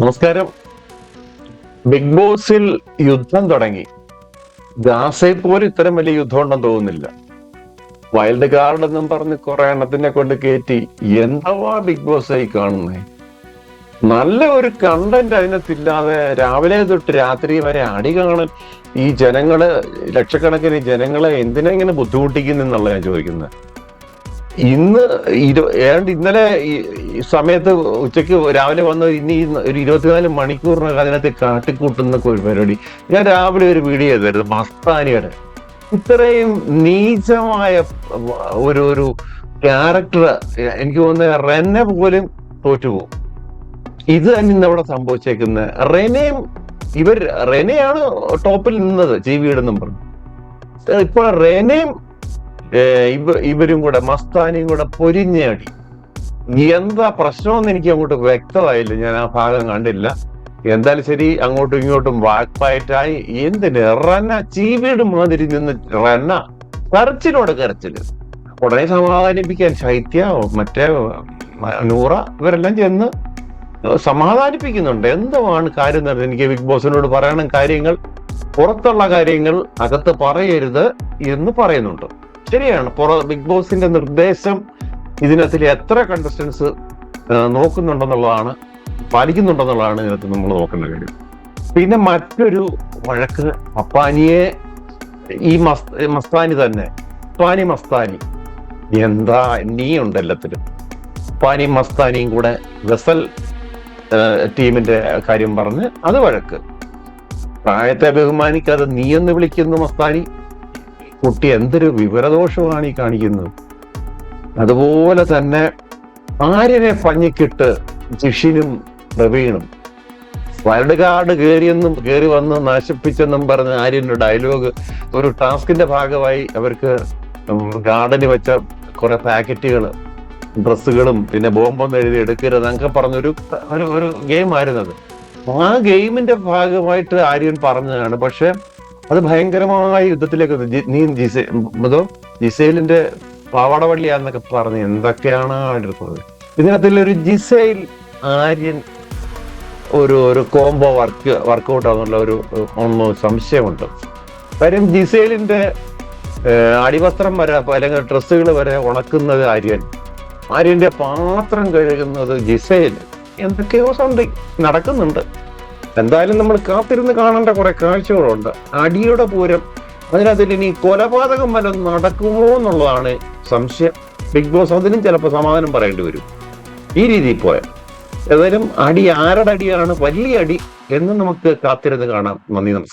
നമസ്കാരം. ബിഗ് ബോസിൽ യുദ്ധം തുടങ്ങി. ഗാസയിൽ പോലും ഇത്തരം വലിയ യുദ്ധം ഉണ്ടെന്ന് തോന്നുന്നില്ല. വൈൽഡ് കാർഡ് എന്നും പറഞ്ഞ് കുറെ എണ്ണത്തിനെ കൊണ്ട് കയറ്റി എന്താവാ ബിഗ് ബോസ് ആയി കാണുന്നേ. നല്ല ഒരു കണ്ടന്റ് അതിനകത്തില്ലാതെ രാവിലെ തൊട്ട് രാത്രി വരെ അടി കാണാൻ ഈ ജനങ്ങള്, ലക്ഷക്കണക്കിന് ജനങ്ങളെ എന്തിനാ ഇങ്ങനെ ബുദ്ധിമുട്ടിക്കുന്നുള്ള ഞാൻ ചോദിക്കുന്നത്. ഏതാണ്ട് ഇന്നലെ ഈ സമയത്ത് ഉച്ചയ്ക്ക് രാവിലെ വന്ന് ഇനി ഒരു 24 മണിക്കൂറിനകം അതിനകത്ത് കാട്ടിക്കൂട്ടുന്ന ഒരു പരിപാടി. ഞാൻ രാവിലെ ഒരു വീഡിയോ ചെയ്തായിരുന്നു മസ്താനിയുടെ. ഇത്രയും നീചമായ ഒരു ക്യാരക്ടർ എനിക്ക് തോന്നുന്നത് റെനെ പോലും തോറ്റുപോകും. ഇത് തന്നെ ഇന്നവിടെ സംഭവിച്ചേക്കുന്നത്. റെനയാണ് ടോപ്പിൽ നിന്നത് ജീവിയുടെന്നും പറഞ്ഞു. ഇപ്പോൾ റെനയും ഇവരും കൂടെ മസ്താനിയും കൂടെ പൊരിഞ്ഞടി. എന്താ പ്രശ്നമെന്ന് എനിക്ക് അങ്ങോട്ട് വ്യക്തമായില്ല. ഞാൻ ആ ഭാഗം കണ്ടില്ല. എന്തായാലും ശരി, അങ്ങോട്ടും ഇങ്ങോട്ടും വാക്പായിട്ടായി. എന്തിന് റെന ചീവീട് മാതിരി നിന്ന് റെന കരച്ചില്. ഉടനെ സമാധാനിപ്പിക്കാൻ ശൈത്യ, മറ്റേ നൂറ ഇവരെല്ലാം ചെന്ന് സമാധാനിപ്പിക്കുന്നുണ്ട്. എന്തുവാണ് കാര്യം എന്ന് പറഞ്ഞാൽ എനിക്ക് ബിഗ് ബോസിനോട് പറയണം, കാര്യങ്ങൾ പുറത്തുള്ള കാര്യങ്ങൾ അകത്ത് പറയരുത് എന്ന് പറയുന്നുണ്ട്. ശരിയാണ്, ബിഗ് ബോസിന്റെ നിർദ്ദേശം ഇതിനകത്തിൽ എത്ര കണ്ടസ്റ്റൻസ് നോക്കുന്നുണ്ടെന്നുള്ളതാണ്, പാലിക്കുന്നുണ്ടെന്നുള്ളതാണ് ഇതിനകത്ത് നമ്മൾ നോക്കേണ്ട കാര്യം. പിന്നെ മറ്റൊരു വഴക്ക് പപ്പാനിയെ ഈ മസ്താനി തന്നെ, മസ്താനി എന്താ നീ ഉണ്ട് എല്ലാത്തിലും. പപ്പാനിയും മസ്താനിയും കൂടെ വെസൽ ടീമിന്റെ കാര്യം പറഞ്ഞ് അത് വഴക്ക്. പ്രായത്തെ ബഹുമാനിക്കാതെ നീ എന്ന് വിളിക്കുന്നു മസ്താനി. കുട്ടി എന്തൊരു വിവരദോഷമാണ് ഈ കാണിക്കുന്നത്. അതുപോലെ തന്നെ ആര്യനെ പഞ്ഞിക്കിട്ട് ജിഷിനും പ്രവീണും വൈൽഡ് കാർഡ് കയറി വന്ന് നശിപ്പിച്ചെന്നും പറഞ്ഞ് ആര്യന്റെ ഡയലോഗ്. ഒരു ടാസ്കിന്റെ ഭാഗമായി അവർക്ക് ഗാർഡന് വെച്ച കുറെ പാക്കറ്റുകൾ, ഡ്രസ്സുകളും പിന്നെ ബോംബൊന്നും എഴുതി എടുക്കരുത് എന്നൊക്കെ പറഞ്ഞൊരു ഒരു ഗെയിം ആയിരുന്നത്. ആ ഗെയിമിന്റെ ഭാഗമായിട്ട് ആര്യൻ പറഞ്ഞതാണ്. പക്ഷെ അത് ഭയങ്കരമായ യുദ്ധത്തിലേക്ക് നീ ജിസേലിന്റെ പാവാടവള്ളിയാന്നൊക്കെ പറഞ്ഞ് എന്തൊക്കെയാണ് എടുത്തത്. ഇതിനകത്തുള്ളൊരു ജിസേൽ ആര്യൻ ഒരു കോംബോ വർക്കൗട്ട് ആണെന്നുള്ള ഒന്ന് സംശയമുണ്ട്. കാര്യം ജിസേലിന്റെ അടിവസ്ത്രം വരെ അല്ലെങ്കിൽ ഡ്രസ്സുകൾ വരെ ഉണക്കുന്നത് ആര്യന്റെ പാത്രം കഴുകുന്നത് ജിസേൽ. എന്തൊക്കെയോ നടക്കുന്നുണ്ട്. എന്തായാലും നമ്മൾ കാത്തിരുന്ന് കാണേണ്ട കുറെ കാഴ്ചകളുണ്ട്. അടിയുടെ പൂരം. അതിനകത്തിൽ ഇനി കൊലപാതകം വല്ലതും നടക്കുമോ എന്നുള്ളതാണ് സംശയം. ബിഗ് ബോസ് അതിനും ചിലപ്പോൾ സമാധാനം പറയേണ്ടി വരും ഈ രീതിയിൽ പോയാൽ. ഏതായാലും അടി ആരുടെ അടിയാണ് വലിയ അടി എന്ന് നമുക്ക് കാത്തിരുന്ന് കാണാം. നന്ദി, നമസ്കാരം.